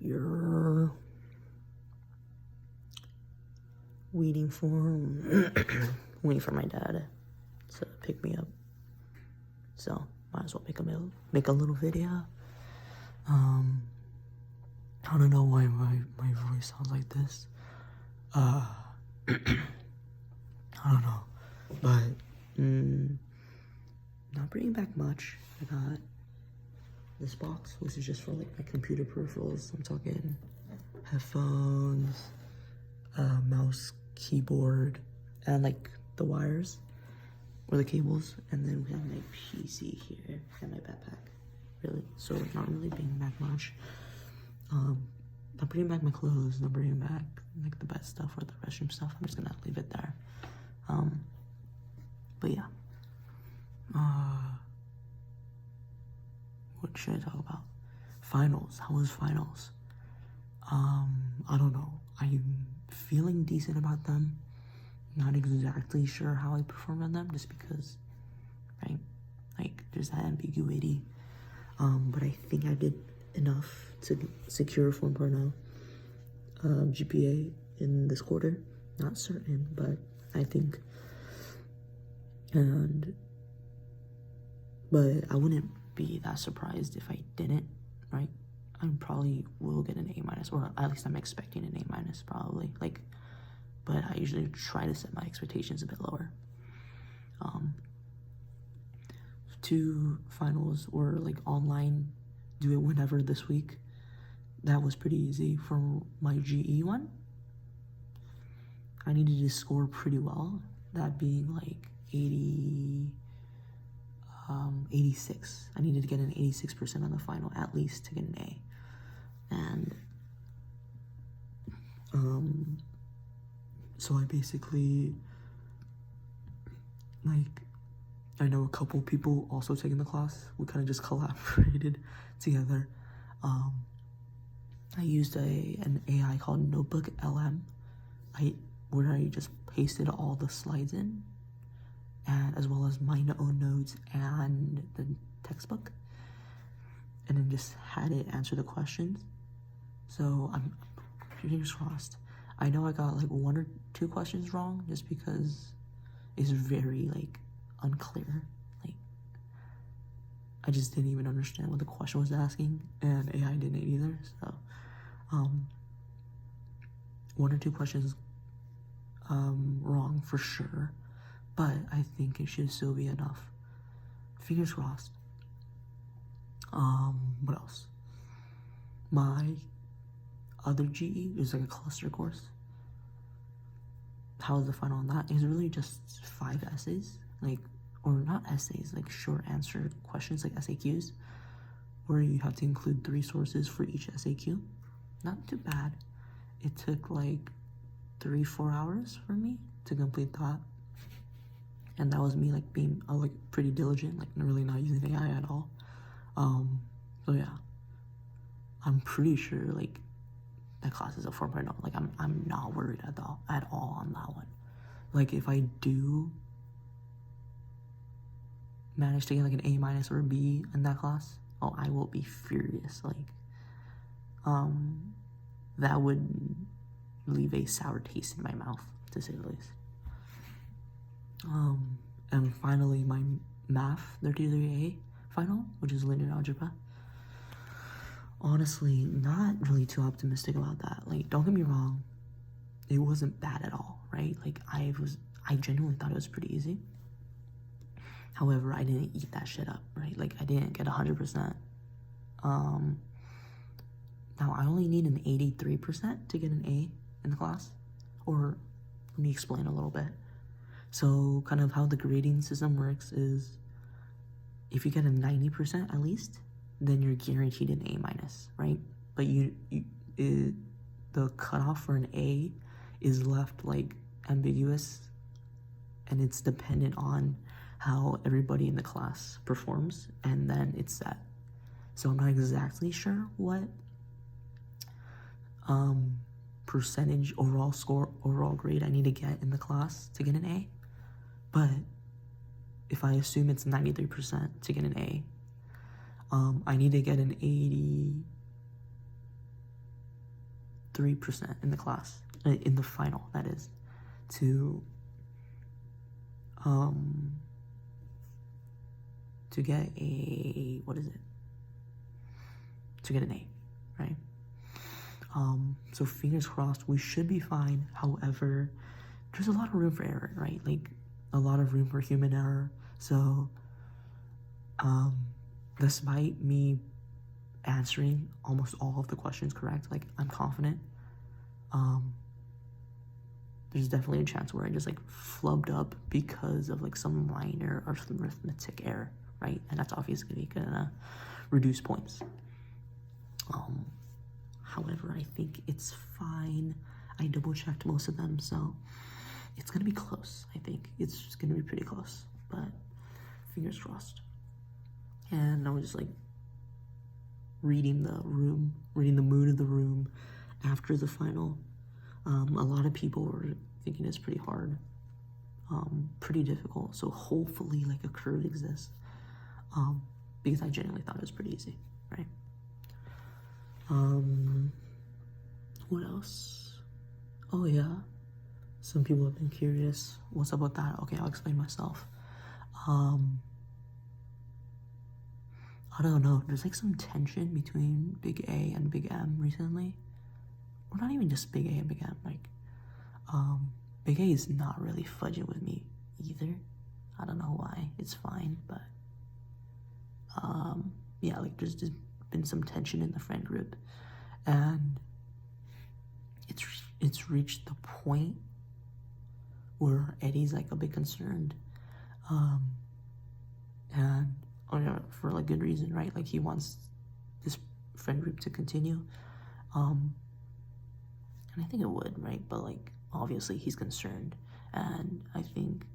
You're waiting for my dad to pick me up. So might as well make a little video. I don't know why my voice sounds like this. I don't know, but not bringing back much. I got this box, which is just for like my computer peripherals. I'm talking headphones, mouse, keyboard, and like the wires or the cables. And then we have my PC here and my backpack. Really, so not really bringing back much. Not bringing back my clothes. Not bringing back like the bed stuff or the restroom stuff. I'm just gonna leave it there. But yeah. What should I talk about? Finals. How was finals? I don't know. I'm feeling decent about them. Not exactly sure how I performed on them, just because, right? Like, there's that ambiguity. But I think I did enough to secure 4.0 GPA in this quarter. Not certain, but I think. But I wouldn't be that surprised if I didn't, right? I probably will get an A-, or at least I'm expecting an A-, probably. Like, but I usually try to set my expectations a bit lower. 2 finals were like online, do it whenever this week. That was pretty easy. For my GE one, I needed to score pretty well, that being like 86. I needed to get an 86% on the final, at least, to get an A. And so I basically, like, I know a couple people also taking the class. We kind of just collaborated together. I used an AI called Notebook LM, where I just pasted all the slides in, and as well as my own notes and the textbook, and then just had it answer the questions. So I'm fingers crossed. I know I got like 1 or 2 questions wrong, just because it's very like unclear. Like, I just didn't even understand what the question was asking, and AI didn't either. So 1 or 2 questions wrong for sure, but I think it should still be enough. Fingers crossed. What else? My other GE is like a cluster course. How was the final on that? It was really just 5 essays, like, or not essays, like short answer questions, like SAQs, where you have to include 3 sources for each SAQ. Not too bad. It took like 3-4 hours for me to complete that, and that was me like being like pretty diligent, like really not using AI at all. So yeah, I'm pretty sure like that class is a 4.0. Like, I'm not worried at all on that one. Like, if I do manage to get like an A- or a B in that class, oh, I will be furious. Like, that would leave a sour taste in my mouth, to say the least. And finally, my math 33A final, which is linear algebra. Honestly, not really too optimistic about that. Like, don't get me wrong, it wasn't bad at all, right? Like, I genuinely thought it was pretty easy. However, I didn't eat that shit up, right? Like, I didn't get 100%. Now, I only need an 83% to get an A in the class. Or, let me explain a little bit. So, kind of how the grading system works is, if you get a 90% at least, then you're guaranteed an A-, right? But the cutoff for an A is left like ambiguous, and it's dependent on how everybody in the class performs, and then it's set. So I'm not exactly sure what percentage overall grade I need to get in the class to get an A, but if I assume it's 93% to get an A, I need to get an 80, 3% in the class, in the final, that is, to get a, what is it? To get an A, right? So fingers crossed, we should be fine. However, there's a lot of room for error, right? Like, a lot of room for human error. So, despite me answering almost all of the questions correct, like, I'm confident, there's definitely a chance where I just, like, flubbed up because of, like, some minor arithmetic error, right? And that's obviously gonna reduce points. However, I think it's fine. I double-checked most of them, so it's gonna be close, I think. It's just gonna be pretty close, but fingers crossed. And I was just, like, reading the mood of the room after the final. A lot of people were thinking it's pretty hard, pretty difficult. So hopefully, like, a curve exists, because I genuinely thought it was pretty easy, right? What else? Oh yeah, some people have been curious. What's up with that? Okay, I'll explain myself. I don't know. There's like some tension between Big A and Big M recently. Or not even just Big A and Big M. Like, Big A is not really fudging with me either. I don't know why. It's fine, but yeah, like there's just been some tension in the friend group, and it's reached the point where Eddie's like a bit concerned, and for like good reason, right? Like he wants this friend group to continue, and I think it would, right? But like obviously he's concerned, and I think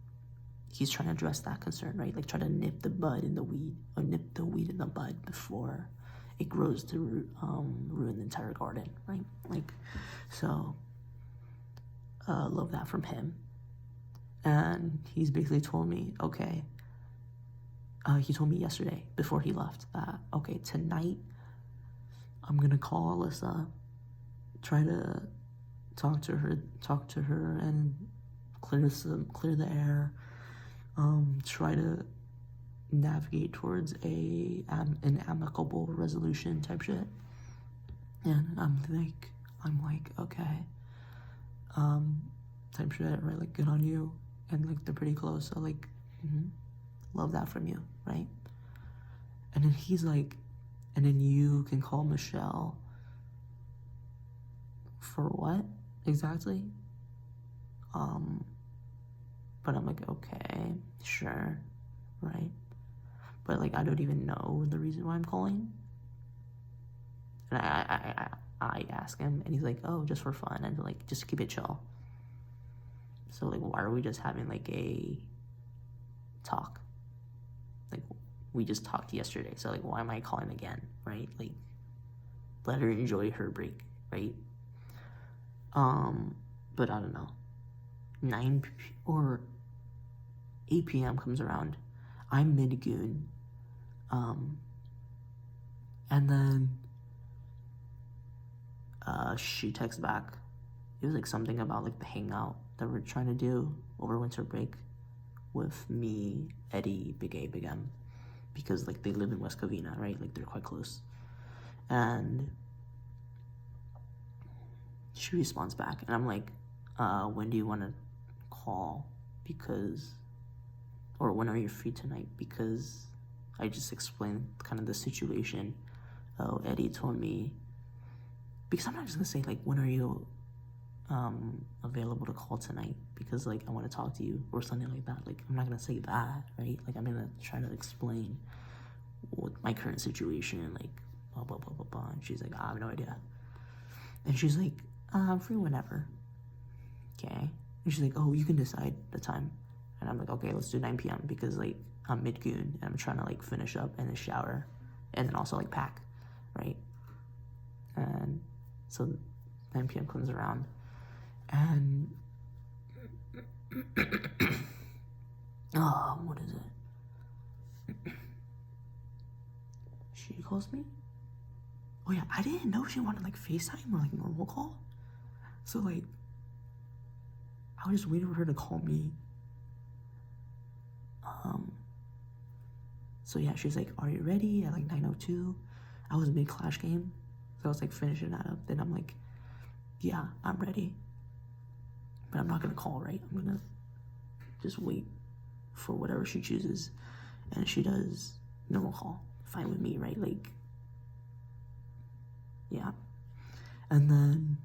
he's trying to address that concern, right? Like try to nip the bud in the weed, or nip the weed in the bud before it grows to ruin the entire garden, right? Like, so love that from him. And he's basically told me, okay, he told me yesterday before he left that, okay, tonight I'm gonna call Alyssa, try to talk to her and clear the air, try to navigate towards an amicable resolution type shit. And I'm like, okay, type shit, right? Like, good on you. And like they're pretty close, so like, love that from you, right? And then he's like, and then you can call Michelle for what exactly? But I'm like, okay, sure, right? But like I don't even know the reason why I'm calling. And I ask him, and he's like, oh, just for fun, and like just keep it chill. So like, why are we just having like a talk? Like we just talked yesterday, so like why am I calling again, right? Like let her enjoy her break, right? But I don't know. 9 or 8 p.m. comes around. I'm mid-goon. And then she texts back. It was like something about like the hangout that we're trying to do over winter break with me, Eddie, Big A, Big M, because like they live in West Covina, right? Like they're quite close. And she responds back, and I'm like, when do you want to call? Because, or when are you free tonight? Because I just explained kind of the situation. Oh, Eddie told me, because I'm not just gonna say like, when are you available to call tonight? Because like I want to talk to you or something like that. Like I'm not gonna say that, right? Like I'm gonna try to explain what my current situation, like blah blah blah blah blah. And she's like, I have no idea. And she's like, I'm free whenever. Okay. And she's like, oh, you can decide the time. And I'm like, okay, let's do 9 p.m. because like I'm mid-goon and I'm trying to like finish up and then shower and then also like pack, right? And so 9 p.m. comes around, and oh, what is it? She calls me. Oh yeah, I didn't know she wanted like FaceTime or like normal call. So like, I was just waiting for her to call me. So yeah, she's like, "Are you ready?" At like 9:02. I was mid Clash game, so I was like finishing that up. Then I'm like, "Yeah, I'm ready." But I'm not gonna call, right? I'm gonna just wait for whatever she chooses, and she does normal call. Fine with me, right? Like, yeah. And then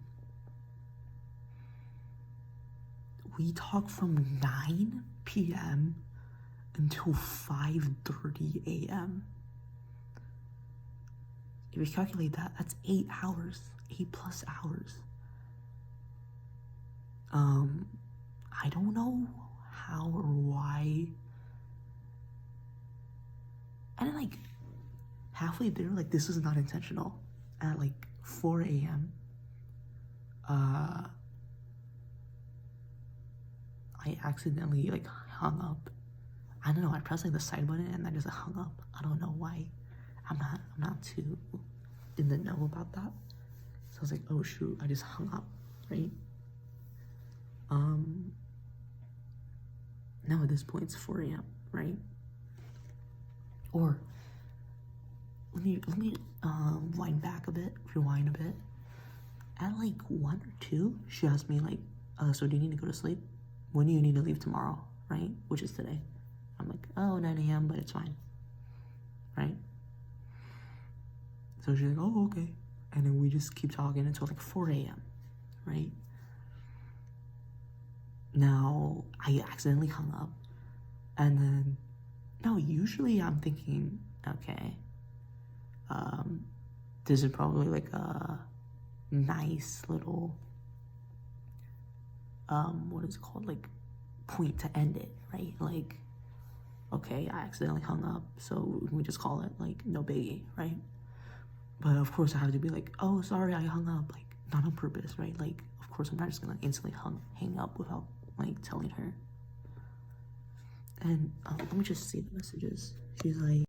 we talk from 9 p.m. until 5:30 a.m. If you calculate that, that's 8 hours, 8+ hours. I don't know how or why. And then like halfway there, like this was not intentional. At like 4 a.m. I accidentally like hung up. I don't know, I pressed like the side button and I just hung up. I don't know why. I'm not too in the know about that. So I was like, oh shoot, I just hung up, right? Now at this point it's 4 a.m., right? Or let me rewind a bit. At like 1 or 2, she asked me like, so do you need to go to sleep? When do you need to leave tomorrow, right? Which is today. I'm like, oh, 9 a.m., but it's fine, right? So she's like, oh, okay. And then we just keep talking until like 4 a.m., right? Now, I accidentally hung up. And then, no, usually I'm thinking, okay, this is probably like a nice little, what is it called? Like, point to end it, right? Like, okay, I accidentally hung up, so we just call it, like, no biggie, right? But of course I have to be like, oh, sorry, I hung up, like, not on purpose, right? Like, of course I'm not just gonna instantly hang up without, like, telling her. And let me just see the messages. She's like,